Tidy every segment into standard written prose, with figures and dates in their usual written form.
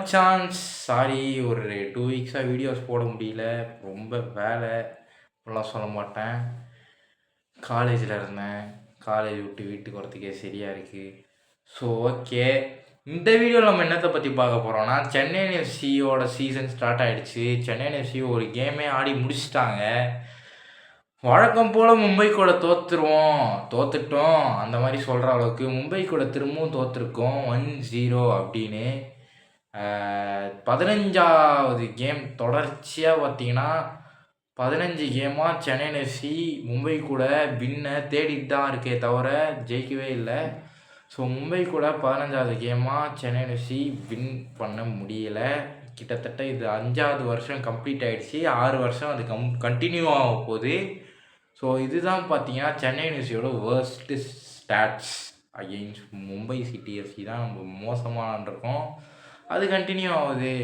மச்சான். சாரி ஒரு 2 வீக்ஸா வீடியோஸ் போட முடியல. ரொம்ப வேலை. இப்படிலாம் சொல்ல மாட்டேன். காலேஜில் இருந்தேன். காலேஜ் விட்டு வீட்டுக்கு வரத்துக்கே சரியா இருக்கு. So okay. இந்த வீடியோவில் நம்ம என்னத்தை பற்றி பார்க்க போகிறோம்னா, சென்னை எஃப்சியோட சீசன் ஸ்டார்ட் ஆகிடுச்சு. சென்னை எஃப்சி ஒரு கேமே ஆடி முடிச்சிட்டாங்க. வழக்கம் போல் மும்பை கூட தோத்துட்டோம் அந்த மாதிரி சொல்கிற அளவுக்கு மும்பை கூட திரும்பவும் தோற்றுருக்கோம் 1-0 அப்படின்னு. 15வது கேம் தொடர்ச்சியாக பார்த்தீங்கன்னா 15 கேமாக சென்னை எஃப்சி மும்பை கூட வின்னை தேடிட்டு தான் இருக்கே தவிர ஜெயிக்கவே இல்லை. ஸோ மும்பை கூட 15வது கேமாக சென்னை எஃப்சி வின் பண்ண முடியலை. கிட்டத்தட்ட இது 5வது வருஷம் கம்ப்ளீட் ஆகிடுச்சு. 6 வருஷம் அது கண்டினியூ ஆக போகுது. ஸோ இதுதான் பார்த்தீங்கன்னா சென்னை எஃப்சியோட worst stats against Mumbai city FC தான் நம்ம மோசமாக இருக்கோம். அது கண்டினியூ ஆகுது.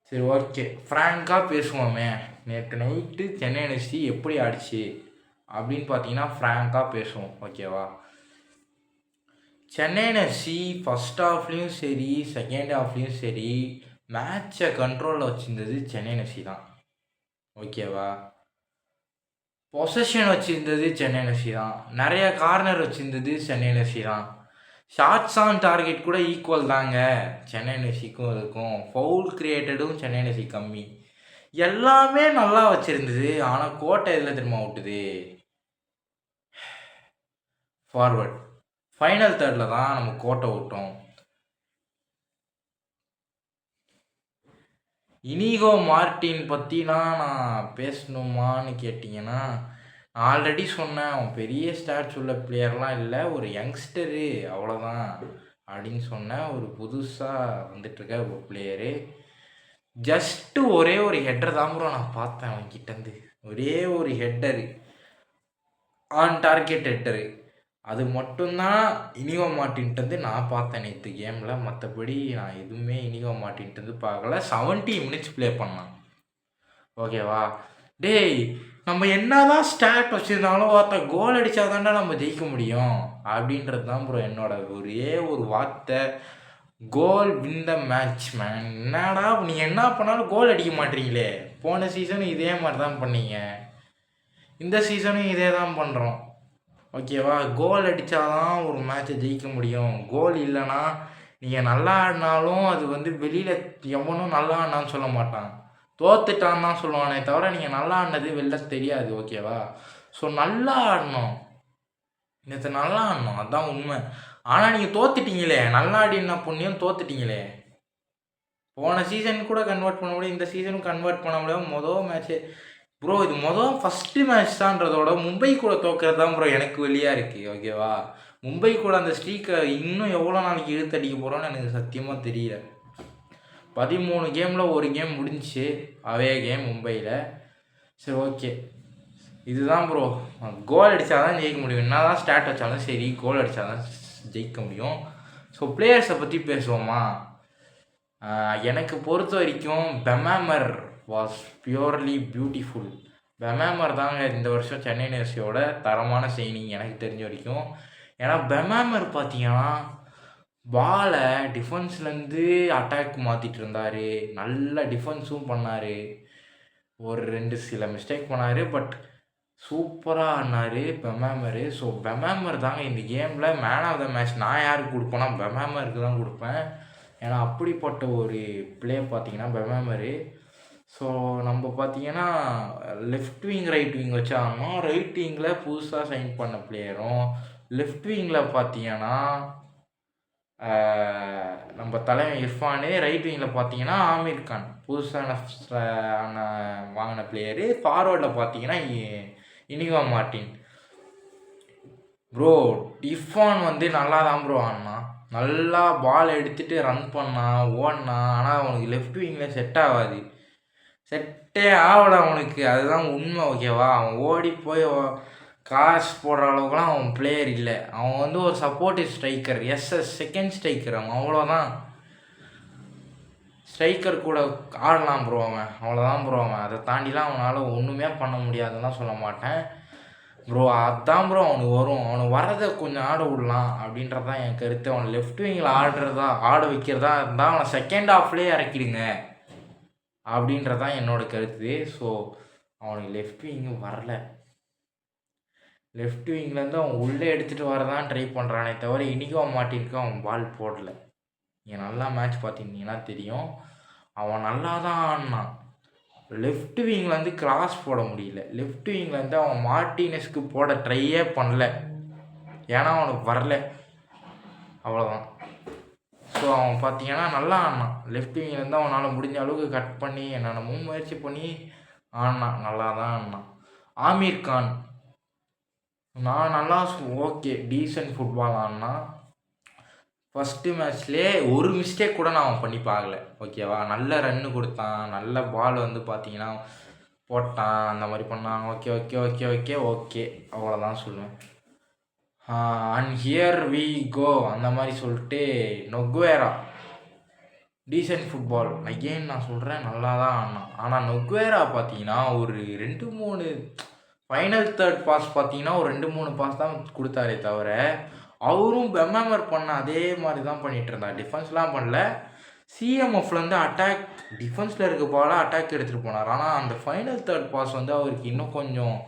சரி ஓகே, ஃப்ராங்காக பேசுவோமே. நேற்று நைட்டு சென்னை எஃப்சி எப்படி ஆடிச்சு அப்படின்னு பார்த்தீங்கன்னா ஃப்ராங்காக பேசுவோம், ஓகேவா? சென்னை எஃப்சி ஃபஸ்ட் ஹாஃப்லேயும் சரி செகண்ட் ஹாஃப்லேயும் சரி மேட்சை கண்ட்ரோலில் வச்சுருந்தது சென்னை எஃப்சி தான், ஓகேவா? பொசஷன் வச்சுருந்தது சென்னை எஃப்சி தான். நிறைய கார்னர் வச்சுருந்தது சென்னை எஃப்சி தான். ஷார்ட்ஸ் ஆன் டார்கெட் கூட ஈக்குவல் தாங்க சென்னை எஃப்சிக்கும் இருக்கும். ஃபவுல் கிரியேட்டடும் சென்னை எஃப்சி கம்மி. எல்லாமே நல்லா வச்சுருந்தது. ஆனால் கோட்டை எதில் திரும்ப விட்டுது? ஃபார்வர்ட் ஃபைனல் தேர்டில் தான் நம்ம கோட்டை விட்டோம். இனிகோ மார்ட்டின் பற்றிலாம் நான் பேசணுமான்னு கேட்டிங்கன்னா, ஆல்ரெடி சொன்னேன், அவன் பெரிய ஸ்டாட்ஸ் உள்ள பிளேயர்லாம் இல்லை, ஒரு யங்ஸ்டரு அவ்வளோதான் அப்படின்னு சொன்னேன். ஒரு புதுசாக வந்துட்டுருக்க ஒரு பிளேயரு. ஜஸ்ட்டு ஒரே ஒரு ஹெட்டர் தான் ப்ரோ நான் பார்த்தேன் அவன்கிட்டேருந்து. ஒரே ஒரு ஹெட்டரு, ஆன் டார்கெட் ஹெட்டரு. அது மட்டும்தான் இனிகோ மார்ட்டின்ட்டு நான் பார்த்தேன் நேற்று கேமில். மற்றபடி நான் எதுவுமே இனிகோ மார்ட்டின்ட்டு பார்க்கல. 70 மினிட்ஸ் ப்ளே பண்ணான், ஓகேவா? டேய், நம்ம என்னதான் ஸ்டாட் வச்சுருந்தாலும் ஒருத்த கோல் அடித்தாதாண்டா நம்ம ஜெயிக்க முடியும் அப்படின்றது தான் ப்ரோ என்னோட ஒரே ஒரு வார்த்தை. கோல் வின் த மேட்ச் மேன். என்னடா நீங்கள் என்ன பண்ணாலும் கோல் அடிக்க மாட்டீங்களே. போன சீசனும் இதே மாதிரி தான் பண்ணீங்க, இந்த சீசனும் இதே தான் பண்ணுறோம், ஓகேவா? கோல் அடித்தாதான் ஒரு மேட்சை ஜெயிக்க முடியும். கோல் இல்லைன்னா நீங்கள் நல்லா ஆடினாலும் அது வெளியில் எவனும் நல்லா ஆடினான்னு சொல்ல மாட்டான், தோத்துட்டான்னு தான் சொல்லுவானே தவிர நீங்கள் நல்லா ஆடினது வெளில தெரியாது, ஓகேவா? ஸோ நல்லா ஆடணும், நேற்று நல்லா ஆடணும், அதுதான் உண்மை. ஆனால் நீங்கள் தோத்துட்டீங்களே. நல்லா ஆடி என்ன புண்ணியம், தோத்துட்டீங்களே. போன சீசன் கூட கன்வெர்ட் பண்ண முடியும், இந்த சீசனும் கன்வெர்ட் பண்ண முடியாது. மொதல் மேட்ச்சு ப்ரோ, இது ஃபஸ்ட்டு மேட்ச் தான்றதோட மும்பை கூட தோக்கிறது தான் ப்ரோ எனக்கு வெளியாக இருக்குது, ஓகேவா? மும்பை கூட அந்த ஸ்ட்ரீக்கை இன்னும் எவ்வளோ நாளைக்கு இழுத்தடிக்க போகிறோன்னு எனக்கு சத்தியமாக தெரியல. 13 கேமில் ஒரு கேம் முடிஞ்சிச்சு, அவே கேம் மும்பையில். சரி ஓகே, இதுதான் ப்ரோ. கோல் அடித்தா தான் ஜெயிக்க முடியும். என்ன தான் ஸ்டாட் வச்சாலும் சரி, கோல் அடித்தா தான் ஜெயிக்க முடியும். ஸோ பிளேயர்ஸை பற்றி பேசுவோமா? எனக்கு பொறுத்த வரைக்கும் பெமாமர் வாஸ் பியூர்லி பியூட்டிஃபுல். பெமாமர் தாங்க இந்த வருஷம் சென்னை எஃப்சியோட தரமான சைனிங் எனக்கு தெரிஞ்ச வரைக்கும். ஏன்னா பெமாமர் பார்த்தீங்கன்னா பாலை டிஃபென்ஸ்லேருந்து அட்டாக் மாற்றிட்டு இருந்தார். நல்ல டிஃபென்ஸும் பண்ணார். ஒரு 2 சில மிஸ்டேக் பண்ணார், பட் சூப்பராக ஆடினார் பெமாமர். ஸோ பெமாமர் தாங்க இந்த கேமில் மேன் ஆஃப் த மேட்ச். நான் யாருக்கு கொடுப்பேன்னா பெமாமருக்கு தான் கொடுப்பேன். ஏன்னா அப்படிப்பட்ட ஒரு பிளே பார்த்தீங்கன்னா பெமாமர். ஸோ நம்ம பார்த்தீங்கன்னா லெஃப்ட் விங் ரைட் விங் வச்சு ஆடணும். ரைட் விங்கில் புதுசாக சைன் பண்ண பிளேயரும், லெஃப்ட் விங்கில் பார்த்தீங்கன்னா நம்ம தலைமை இர்ஃபானு, ரைட் விங்கில் பார்த்தீங்கன்னா ஆமீர் கான் புதுசான வாங்கின பிளேயரு. ஃபார்வர்டில் பார்த்தீங்கன்னா இனிகோ மார்ட்டின். ப்ரோ இர்ஃபான் நல்லா தான் ப்ரோ ஆடினான், நல்லா பால் எடுத்துகிட்டு ரன் பண்ணான், ஓடினான். ஆனால் அவனுக்கு லெஃப்ட் விங்கில் செட் ஆகாது, செட்டே ஆகல அவனுக்கு, அதுதான் உண்மை, ஓகேவா? அவன் ஓடி போய் காசு போடுற அளவுக்குலாம் அவன் பிளேயர் இல்லை. அவன் ஒரு சப்போர்ட்டிவ் ஸ்ட்ரைக்கர், செகண்ட் ஸ்ட்ரைக்கர் அவன், அவ்வளோதான். ஸ்ட்ரைக்கர் கூட ஆடலாம் ப்ரோ அவன், அவ்வளோதான் ப்ரோ அவன். அதை தாண்டிலாம் அவனால் ஒன்றுமே பண்ண முடியாதுன்னு சொல்ல மாட்டேன். ப்ரோ அதான் ப்ரோ அவனுக்கு வரும். அவனுக்கு வரதை கொஞ்சம் ஆட விடலாம் அப்படின்றது தான் என் கருத்து. அவனை லெஃப்ட் விங்கில் ஆட வைக்கிறதா இருந்தால் அவனை செகண்ட் ஹாஃப்லேயே இறக்கிடுங்க அப்படின்றது தான் என்னோட கருத்து. ஸோ அவனுக்கு லெஃப்ட் விங்கு வரல. லெஃப்ட் விங்லேருந்து அவன் உள்ளே எடுத்துகிட்டு வரதான் ட்ரை பண்ணுறானே தவிர இன்றைக்கும் அவன் மாட்டிருக்கு அவன் பால் போடல. நீங்கள் நல்லா மேட்ச் பார்த்துருந்தீங்கன்னா தெரியும். அவன் நல்லா தான் ஆடினான். லெஃப்ட் விங்லேருந்து கிராஸ் போட முடியல. லெஃப்ட் விங்லேருந்து அவன் மார்டினஸ்க்கு போட ட்ரையே பண்ணல. ஏன்னா அவனுக்கு வரல, அவ்வளோதான். ஸோ அவன் பார்த்தீங்கன்னா நல்லா ஆடினான். லெஃப்ட் விங்லேருந்து அவனால் முடிஞ்ச அளவுக்கு கட் பண்ணி என்னென்னமோ முயற்சி பண்ணி ஆடினான். நல்லா தான் ஆடினான். ஆமீர் கான் நான் நல்லா ஓகே டீசன்ட் ஃபுட்பால் ஆடினா. ஃபஸ்ட்டு மேட்ச்லேயே ஒரு மிஸ்டேக் கூட நான் அவன் பண்ணி பார்க்கல. ஓகேவா, நல்ல ரன்னு கொடுத்தான், நல்ல பால் வந்து பார்த்தீங்கன்னா போட்டான், அந்த மாதிரி பண்ணான். Okay okay okay okay okay அவ்வளோதான் சொல்லுவேன். அண்ட் ஹியர் வி கோ அந்த மாதிரி சொல்லிட்டு நொக்வேரா டீசன்ட் ஃபுட்பால் அகெயின் நான் சொல்கிறேன் நல்லா தான் ஆடினான். ஆனால் நொக்வேரா பார்த்தீங்கன்னா ஒரு 2-3 ஃபைனல் தேர்ட் பாஸ் பார்த்தீங்கன்னா ஒரு 2-3 பாஸ் தான் கொடுத்தாரே தவிர அவரும் பெம்மர் பண்ண அதே மாதிரி தான் பண்ணிகிட்டு இருந்தார். டிஃபென்ஸ்லாம் பண்ணல. சிஎம்எஃப்லேருந்து அட்டாக் டிஃபென்ஸில் இருக்க பால அட்டாக் எடுத்துகிட்டு போனார். ஆனால் அந்த ஃபைனல் தேர்ட் பாஸ் வந்து அவருக்கு இன்னும் கொஞ்சம்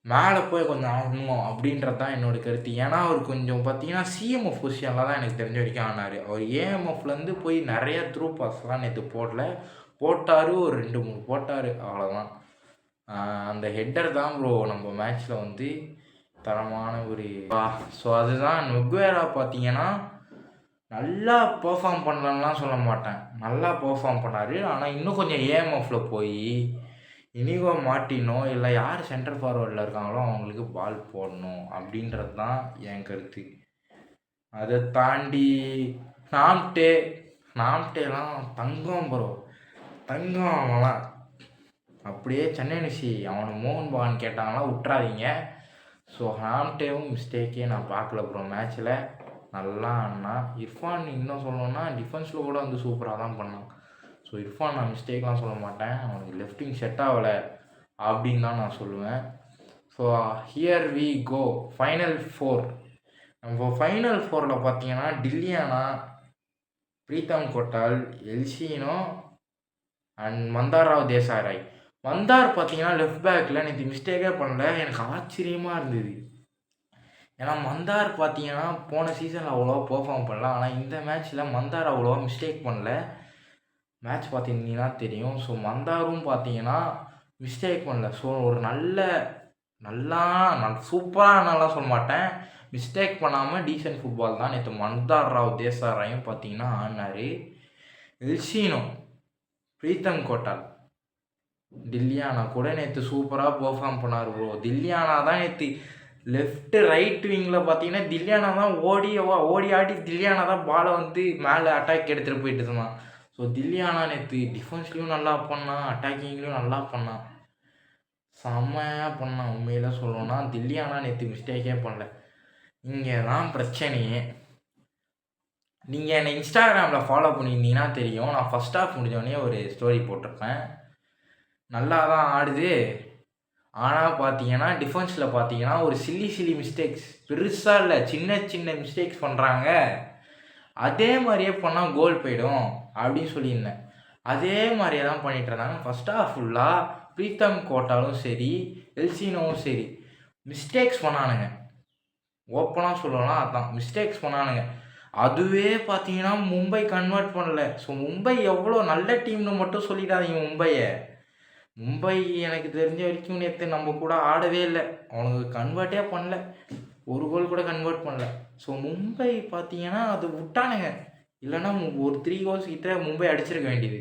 மேலே போய் கொஞ்சம் ஆகணும் அப்படின்றது தான் என்னோடய கருத்து. ஏன்னா அவர் கொஞ்சம் பார்த்தீங்கன்னா சிஎம்எஃப் பொசிஷனில் தான் எனக்கு தெரிஞ்ச வரைக்கும் ஆனார். அவர் ஏஎம்எஃப்லேருந்து போய் நிறைய த்ரூ பாஸ்லாம் நேற்று போட்டார், ஒரு 2-3 போட்டார், அவ்வளோதான். அந்த ஹெட்டர் தான் ப்ரோ நம்ம மேட்ச்சில் வந்து தரமான ஒரு ஸோ அதுதான். நொக்வேரா பார்த்தீங்கன்னா நல்லா பெர்ஃபார்ம் பண்ணலான்லாம் சொல்ல மாட்டேன், நல்லா பெர்ஃபார்ம் பண்ணார். ஆனால் இன்னும் கொஞ்சம் ஏஎம்எஃப்பில் போய் இனிகோ மார்டினோ இல்லை யார் சென்டர் ஃபார்வர்டில் இருக்காங்களோ அவங்களுக்கு பால் போடணும் அப்படின்றது தான் என் கருத்து. அதை தாண்டி நாம்டேலாம் தங்கம் ப்ரோ, தங்கம். அவன்லாம் அப்படியே சென்னை நிசி அவனை மோகன் பகான் கேட்டாங்கன்னா விட்றாதீங்க. ஸோ நாம்டேவும் மிஸ்டேக்கே நான் பார்க்கல ப்ரோ மேட்ச்சில். நல்லா ஆடினா. இர்ஃபான் இன்னும் சொல்லணும்னா டிஃபென்ஸில் கூட வந்து சூப்பராக தான் பண்ணான். ஸோ இர்ஃபான் நான் மிஸ்டேக்லாம் சொல்ல மாட்டேன், அவனுக்கு லெஃப்டிங் செட் ஆகலை அப்படின்னு தான் நான் சொல்லுவேன். So here we go final 4. நம்ம ஃபைனல் 4ல் பார்த்தீங்கன்னா டில்லியானா, பிரீத்தம் கோட்டால், எல்சினோ அண்ட் மந்தார் ராவ் தேசாய். மந்தார் பார்த்தீங்கன்னா லெஃப்ட் பேக்கில் நேற்று மிஸ்டேக்கே பண்ணல. எனக்கு ஆச்சரியமாக இருந்தது. ஏன்னா மந்தார் பார்த்தீங்கன்னா போன சீசனில் அவ்வளோவா பெர்ஃபார்ம் பண்ணல. ஆனால் இந்த மேட்ச்சில் மந்தார் அவ்வளோவா மிஸ்டேக் பண்ணல. மேட்ச் பார்த்திங்கன்னா தெரியும். ஸோ மந்தாரும் பார்த்தீங்கன்னா மிஸ்டேக் பண்ணல. ஸோ ஒரு நல்லா சூப்பராக நல்லா சொல்ல மாட்டேன், மிஸ்டேக் பண்ணாமல் டீசன்ட் ஃபுட்பால் தான் நேற்று மந்தார் ராவ் தேசாயும் பார்த்தீங்கன்னா ஆடினார். எல்சினோ, பிரீத்தம் கோட்டால், டில்லியானா கூட நேற்று சூப்பராக பெர்ஃபார்ம் பண்ணார் ப்ரோ. டில்லியானா தான் நேற்று லெஃப்ட்டு ரைட் விங்கில் பார்த்தீங்கன்னா டில்லியானா தான் ஓடி ஆடி டில்லியானா தான் பாலை வந்து மேலே அட்டாக் எடுத்துகிட்டு போயிட்டு இருந்தான். ஸோ டில்லியானா நேற்று டிஃபென்ஸ்லேயும் நல்லா பண்ணான், அட்டாக்கிங்லேயும் நல்லா பண்ணான், செம்மையாக பண்ணான். உண்மையில் சொல்லணும்னா டில்லியானா நேற்று மிஸ்டேக்கே பண்ணல. இங்கே தான் பிரச்சனையே. நீங்கள் என்னை இன்ஸ்டாகிராமில் ஃபாலோ பண்ணியிருந்தீங்கன்னா தெரியும், நான் ஃபஸ்ட் ஹாஃப் முடிஞ்சோடனே ஒரு ஸ்டோரி போட்டிருப்பேன். நல்லா தான் ஆடுது, ஆனால் பார்த்தீங்கன்னா டிஃபென்ஸில் பார்த்தீங்கன்னா ஒரு சில்லி மிஸ்டேக்ஸ், பெருசாக இல்லை, சின்ன மிஸ்டேக்ஸ் பண்ணுறாங்க, அதே மாதிரியே பண்ணால் கோல் போயிடும் அப்படின்னு சொல்லியிருந்தேன். அதே மாதிரியே தான் பண்ணிகிட்டு இருந்தாங்க ஃபஸ்ட் ஹாஃப் ஃபுல்லாக. பிரீத்தம் கோட்டாலும் சரி, எல்சினோவும் சரி மிஸ்டேக்ஸ் பண்ணானுங்க. ஓப்பனாக சொல்லலாம், அதான் மிஸ்டேக்ஸ் பண்ணானுங்க. அதுவே பார்த்தீங்கன்னா மும்பை கன்வெர்ட் பண்ணல. ஸோ மும்பை எவ்வளோ நல்ல டீம்னு மட்டும் சொல்லிடாதீங்க. மும்பை எனக்கு தெரிஞ்ச வரைக்கும் நேற்று நம்ம கூட ஆடவே இல்லை, அவனுக்கு கன்வெர்ட்டே பண்ணல, ஒரு கோல் கூட கன்வெர்ட் பண்ணல. ஸோ மும்பை பார்த்தீங்கன்னா அது விட்டானுங்க, இல்லைன்னா ஒரு 3 கோல்ஸ் கிட்ட மும்பை அடிச்சிருக்க வேண்டியது.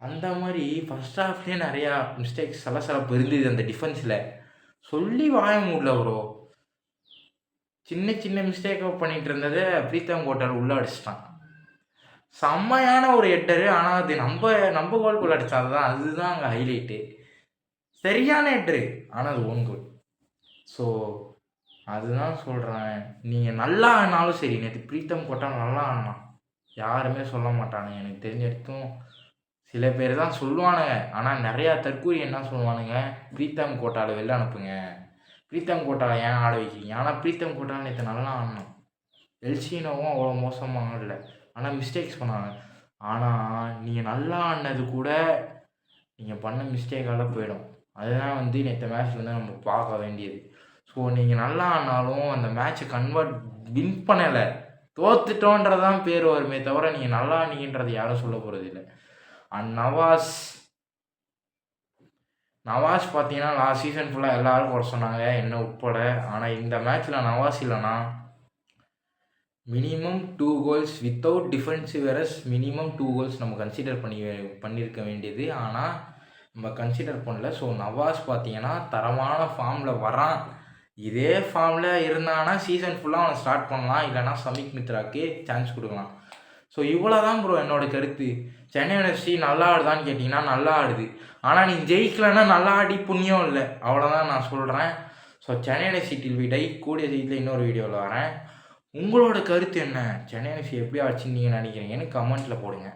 அந்த மாதிரி ஃபஸ்ட் ஹாஃப்லேயே நிறையா மிஸ்டேக்ஸ் சலசலப்பு இருந்தது அந்த டிஃபென்ஸில். சொல்லி வாய முடியல ப்ரோ. சின்ன மிஸ்டேக்கை பண்ணிகிட்டு இருந்ததை பிரீத்தம் கோட்டால் உள்ளே அடிச்சிட்டான். செம்மையான ஒரு ஹெட்டரு, ஆனால் அது நம்ம கோல்குள்ளே அடித்தா அதுதான் அங்கே ஹைலைட்டு. சரியான ஹெட்டரு, ஆனால் அது 1 கோல். ஸோ அதுதான் சொல்கிறேன். நீங்கள் நல்லா ஆனாலும் சரி, நேற்று பிரீத்தம் கோட்டால் நல்லா ஆனான், யாருமே சொல்ல மாட்டானுங்க. எனக்கு தெரிஞ்ச வரைக்கும் சில பேர் தான் சொல்லுவானுங்க, ஆனால் நிறையா தற்கூரி என்ன சொல்லுவானுங்க, பிரீத்தம் கோட்டால் வெளில அனுப்புங்க, பிரீத்தம் கோட்டால ஏன் ஆட வைக்கிறீங்க? ஆனால் பிரீத்தம் கோட்டால் நேற்று நல்லா ஆடணும். எல்சினோவும் அவ்வளோ மோசமாக ஆடல. ஆனால் மிஸ்டேக்ஸ் பண்ணாங்க. ஆனால் நீங்கள் நல்லா ஆடினது கூட நீங்கள் பண்ண மிஸ்டேக்கால் போயிடும். அதுதான் வந்து நேற்று மேட்ச்சில் வந்து நம்ம பார்க்க வேண்டியது. ஸோ நீங்கள் நல்லா ஆடினாலும் அந்த மேட்ச்சை வின் பண்ணலை, தோத்துட்டோன்றதான் பேர் வருமே தவிர நீங்கள் நல்லா ஆனீங்கன்றது யாரும் சொல்ல போகிறது இல்லை. அண்ட் நவாஸ் பார்த்தீங்கன்னா லாஸ்ட் சீசன் ஃபுல்லாக எல்லோரும் குறை சொன்னாங்க, என்ன உட்பட. ஆனால் இந்த மேட்ச்சில் நவாஸ் இல்லைனா minimum 2 goals without defensive errors, minimum 2 goals நம்ம கன்சிடர் பண்ணியிருக்க வேண்டியது. ஆனால் நம்ம கன்சிடர் பண்ணல. ஸோ நவாஸ் பார்த்தீங்கன்னா தரமான ஃபார்மில் வரான். இதே ஃபார்மில் இருந்தானா சீசன் ஃபுல்லாக அவனை ஸ்டார்ட் பண்ணலாம், இல்லைனா சமிக் மித்ராக்கு சான்ஸ் கொடுக்கலாம். ஸோ இவ்வளோ தான் ப்ரோ என்னோடய கருத்து. சென்னை எஃப்சி நல்லா ஆடுதான்னு கேட்டிங்கன்னா நல்லா ஆடுது. ஆனால் நீ ஜெயிக்கலைன்னா நல்லா ஆடி புண்ணியம் இல்லை, அவ்வளோதான் நான் சொல்கிறேன். ஸோ சென்னை எஃப்சி டில் விடை கூடிய சீக்கிரத்தில் இன்னொரு வீடியோவில் வரேன். உங்களோட கருத்து என்ன? சென்னை எஃப்சி எப்படி ஆச்சுன்னு நீங்கள் நினைக்கிறீங்கன்னு கமெண்ட்டில் போடுங்க.